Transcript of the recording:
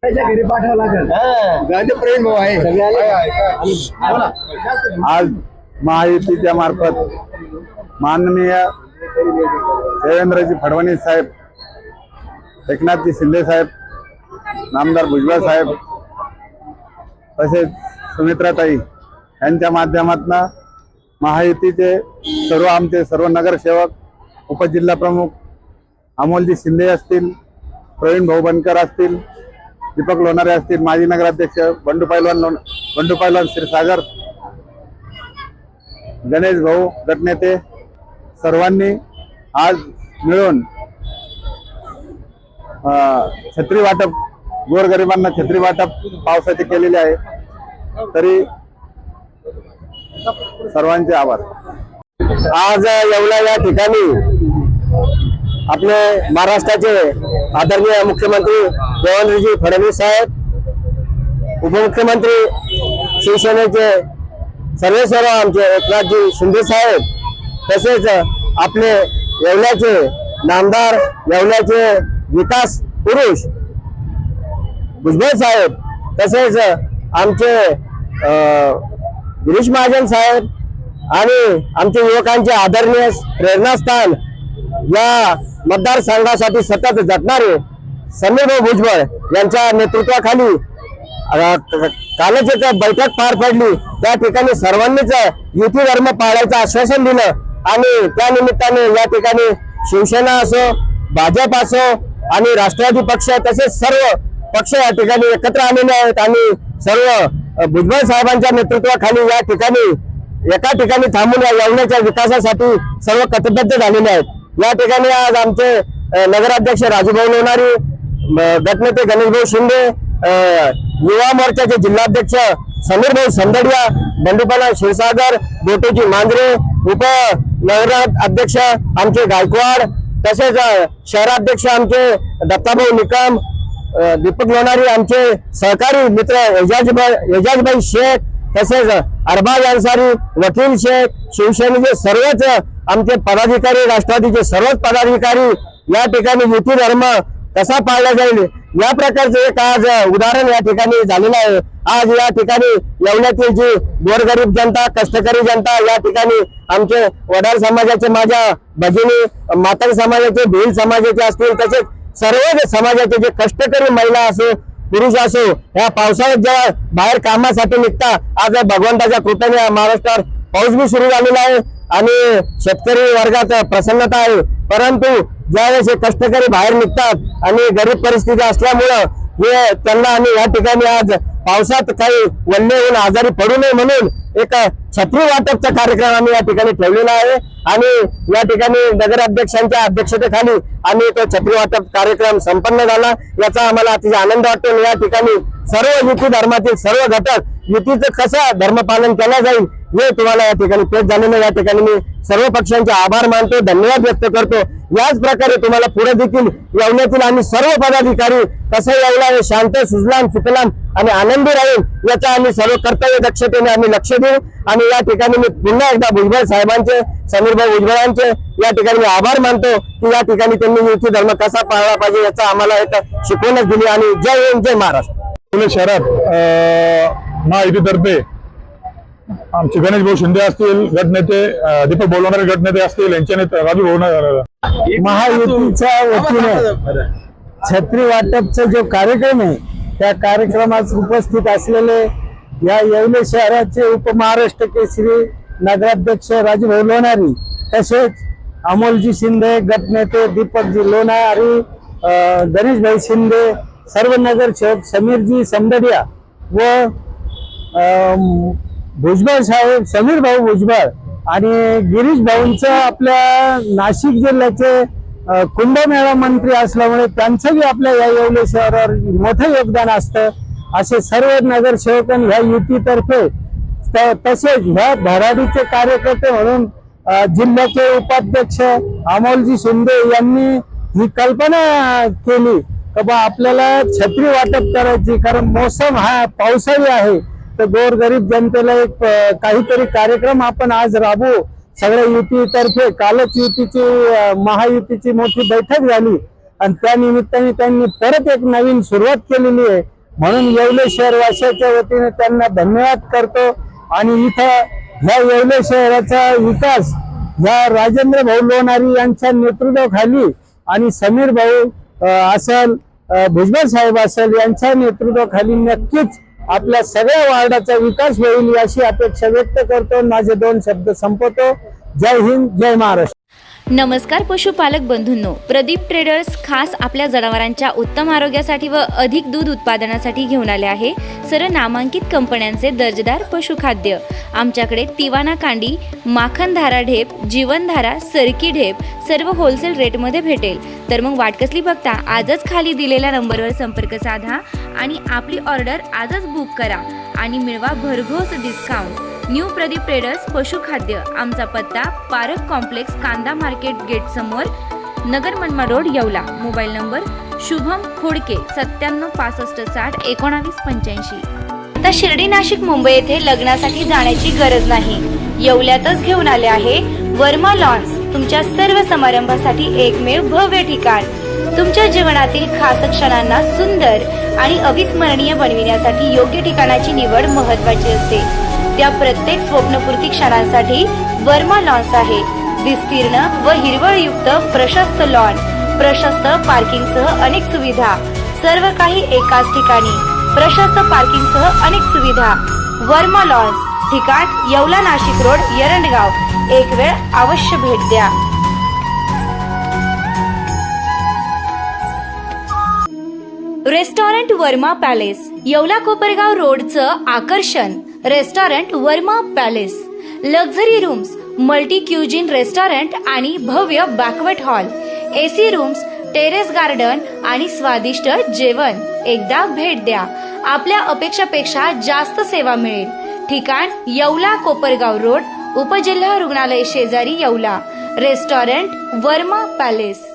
त्याच्या घरी पाठवावं लागेल. प्रवीण भाऊ आहे. आज महायुतीच्या मार्फत माननीय देवेंद्रजी फडणवीस साहेब, एकनाथजी शिंदे साहेब, नामदार भुजबळ साहेब तसेच सुमित्राताई यांच्या माध्यमातून महायुतीचे आमचे सर्व नगरसेवक, उपजिल्हा प्रमुख अमोलजी शिंदे असतील, प्रवीण भाऊ बनकर असतील, दीपक लोणारे असतील, माजी नगराध्यक्ष बंडू पैलवान क्षीरसागर, गणेश भाऊ गटनेते सर्वांनी आज मिळून छत्री वाटप, गोरगरिबांना छत्री वाटप पावसाचे केलेले आहे. तरी सर्वांचे आभार. आज येवला या ठिकाणी आपले महाराष्ट्राचे आदरणीय मुख्यमंत्री देवेंद्रजी फडणवीस साहेब, उपमुख्यमंत्री शिवसेनेचे सर्वेसर्व आमचे एकनाथजी शिंदे साहेब, तसेच आपले येवल्याचे नामदार, येवल्याचे विकास पुरुष भुजबळ साहेब, तसेच आमचे गिरीश महाजन साहेब आणि आमच्या युवकांचे आदरणीय प्रेरणास्थान या मतदारसंघासाठी सतत झटणारे समीरभाऊ भुजबळ यांच्या नेतृत्वाखाली कालच एक बैठक पार पडली. त्या ठिकाणी सर्वांनीच युती धर्म पाळायचं आश्वासन दिलं आणि त्या निमित्ताने या ठिकाणी शिवसेना असो, भाजप असो आणि राष्ट्रवादी पक्ष तसेच सर्व पक्ष या ठिकाणी एकत्र आलेले आहेत आणि सर्व भुजबळ साहेबांच्या नेतृत्वाखाली या ठिकाणी एका ठिकाणी थांबून या येवल्याच्या विकासासाठी सर्व कटिबद्ध झालेले आहेत. या ठिकाणी आज आमचे नगराध्यक्ष राजूभाऊ लोणारी, गटनेते गणेशभाऊ शिंदे, युवा मोर्चाचे जिल्हाध्यक्ष समीरभाऊ संदडिया, बंडूपाला क्षीरसागर, गोटेजी मांजरे, उप नगराध्यक्ष आमचे गायकवाड, तसेच शहराध्यक्ष आमचे दत्ताभाऊ निकम, दीपक लोणारी, आमचे सहकारी मित्र एजाजभाई शेख, तसेच अरबाज अन्सारी, वकील शेख, शिवसेनेचे सर्वच आमचे पदाधिकारी, राष्ट्रवादीचे सर्वच पदाधिकारी या ठिकाणी युती धर्म कसा पाळला जाईल या प्रकारचे एक आज उदाहरण या ठिकाणी झालेलं आहे. आज या ठिकाणी येवल्यातील जी गोरगरीब जनता, कष्टकरी जनता, या ठिकाणी आमचे वडार समाजाचे, माझ्या भगिनी, मातंग समाजाचे, भिल समाजाचे असतील, तसेच सर्व समाजाचे जे कष्टकरी महिला असो, पुरुष असो, या पावसाळ्यात जेव्हा बाहेर कामासाठी निघता, आज भगवंताच्या कृपेने महाराष्ट्रात पाऊस बी सुरू झालेला आहे आणि शेतकरी वर्गात प्रसन्नता आहे. परंतु ज्यावेळेस हे कष्टकरी बाहेर निघतात आणि गरीब परिस्थिती असल्यामुळं हे त्यांना आम्ही या ठिकाणी आज पावसात काही वल्ले होऊन आजारी पडू नये म्हणून एक छत्री वाटपचा कार्यक्रम आम्ही या ठिकाणी ठेवलेला आहे आणि या ठिकाणी नगराध्यक्षांच्या अध्यक्षतेखाली आम्ही तो छत्री वाटप कार्यक्रम संपन्न झाला. याचा आम्हाला अतिशय आनंद वाटतो. या ठिकाणी सर्व युती धर्मातील सर्व घटक युतीचं कसं धर्मपालन केलं जाईल हे तुम्हाला या ठिकाणी पेश झालेलं. या ठिकाणी मी सर्व पक्षांचे आभार मानतो, धन्यवाद व्यक्त करतो. याच प्रकारे तुम्हाला पुढे देखील येवल्यातील आम्ही सर्व पदाधिकारी कसं येवला हे शांत, सुजलाम, सुफलाम आणि आनंदी राहील याचा आम्ही सर्व कर्तव्य दक्षतेने आम्ही लक्ष देऊ. आणि या ठिकाणी मी पुन्हा एकदा भुजबळ साहेबांचे, समीरभाऊ भुजबळांचे या ठिकाणी मी आभार मानतो की या ठिकाणी त्यांनी युती धर्म कसा पाळला पाहिजे याचा आम्हाला एक शिकवणच दिली. आणि जय हिंद, जय महाराष्ट्र. पुणे शहरात महायुतीतर्फे आमचे गणेश भाऊ शिंदे असतील, गटनेते दीपक बोलवणारे गटनेते असतील, यांच्या नेते राजू भाऊ, महायुतीच्या वतीने छत्री वाटपचा जो कार्यक्रम आहे त्या कार्यक्रमात उपस्थित असलेले या येवले शहराचे उपमहाराष्ट्र केसरी नगराध्यक्ष राजूभाऊ लोणारी, तसेच अमोलजी शिंदे, गटनेते दीपकजी लोणारी, गणेशभाई शिंदे, सर्व नगरसेवक समीरजी संदडिया व भुजबळ साहेब, समीर भाऊ भुजबळ आणि गिरीश भाऊंचं आपल्या नाशिक जिल्ह्याचे कुंभमेळा मंत्री असल्यामुळे त्यांचं बी आपल्या या येवले शहरावर मोठं योगदान असतं. असे सर्व नगरसेवक ह्या युतीतर्फे तसेच ह्या धडाडीचे कार्यकर्ते म्हणून जिल्ह्याचे उपाध्यक्ष अमोलजी शिंदे यांनी ही कल्पना केली की बा आपल्याला छत्री वाटप करायची, कारण मोसम हा पावसाळी आहे. तर गोरगरीब जनतेला एक काहीतरी कार्यक्रम आपण आज राबवू सगळ्या युतीतर्फे. कालच युतीची महायुतीची मोठी बैठक झाली आणि त्या निमित्ताने त्यांनी परत एक नवीन सुरुवात केलेली आहे म्हणून येवले शहरवासियाच्या वतीने त्यांना धन्यवाद करतो. आणि इथं ह्या येवले शहराचा विकास ह्या राजेंद्र भाऊ लोणारी यांच्या नेतृत्वाखाली आणि समीर भाऊ असेल, भुजबळ साहेब असेल यांच्या नेतृत्वाखाली नक्कीच आपल्या सगळ्या वार्डाचा विकास होईल अशी अपेक्षा व्यक्त करतो. माझे 2 शब्द संपवतो. जय हिंद, जय महाराष्ट्र. नमस्कार पशुपालक बंधूंनो, प्रदीप ट्रेडर्स खास आपल्या जनावरांच्या उत्तम आरोग्यासाठी व अधिक दूध उत्पादनासाठी घेऊन आले आहे सर्व नामांकित कंपन्यांचे दर्जेदार पशुखाद्य. आमच्याकडे तिवाना कांडी, माखनधारा ढेप, जीवनधारा, सरकी ढेप सर्व होलसेल रेटमध्ये भेटेल. तर मग वाट कसली बघता, आजच खाली दिलेल्या नंबरवर संपर्क साधा आणि आपली ऑर्डर आजच बुक करा आणि मिळवा भरघोस डिस्काउंट. न्यू प्रदीप ट्रेडर्स पशुखाद्य. आमचा पत्ता पारक कॉम्प्लेक्स, कांदा मार्केट गेट समोर, नगर मनमा road, Yeola. Mobile number Shubham Khodke 97 65 60 19 85. आता शिर्डी, नाशिक, मुंबई येथे लग्नासाठी जाण्याची गरज नाही. येवल्यातच घेऊन आले आहे वर्मा लॉन्स. तुमच्या सर्व समारंभासाठी एकमेव भव्य ठिकाण. तुमच्या जीवनातील खास क्षणांना सुंदर आणि अविस्मरणीय बनविण्यासाठी योग्य ठिकाणाची निवड महत्त्वाची असते. त्या प्रत्येक स्वप्नपूर्ती क्षणांसाठी वर्मा लॉन्स आहे. विस्तीर्ण व हिरवळयुक्त प्रशस्त लॉन, प्रशस्त पार्किंगसह अनेक सुविधा, सर्व काही एकाच ठिकाणी. प्रशस्त पार्किंगसह अनेक सुविधा. वर्मा लॉन्स, ठिकाण येवला, नाशिक रोड, एरंडगाव. एक वेळ अवश्य भेट द्या. रेस्टॉरंट वर्मा पॅलेस, येवला कोपरगाव रोडचं आकर्षण. Restaurant Varma palace. Luxury rooms, multi cuisine restaurant आणि भव्य banquet hall, AC rooms, terrace garden आणि स्वादिष्ट जेवण. एकदा भेट द्या. आपल्या अपेक्षापेक्षा जास्त सेवा मिळेल. ठिकाण येवला कोपरगाव रोड, उपजिल्हा रुग्णालय शेजारी, येवला. Restaurant Varma palace.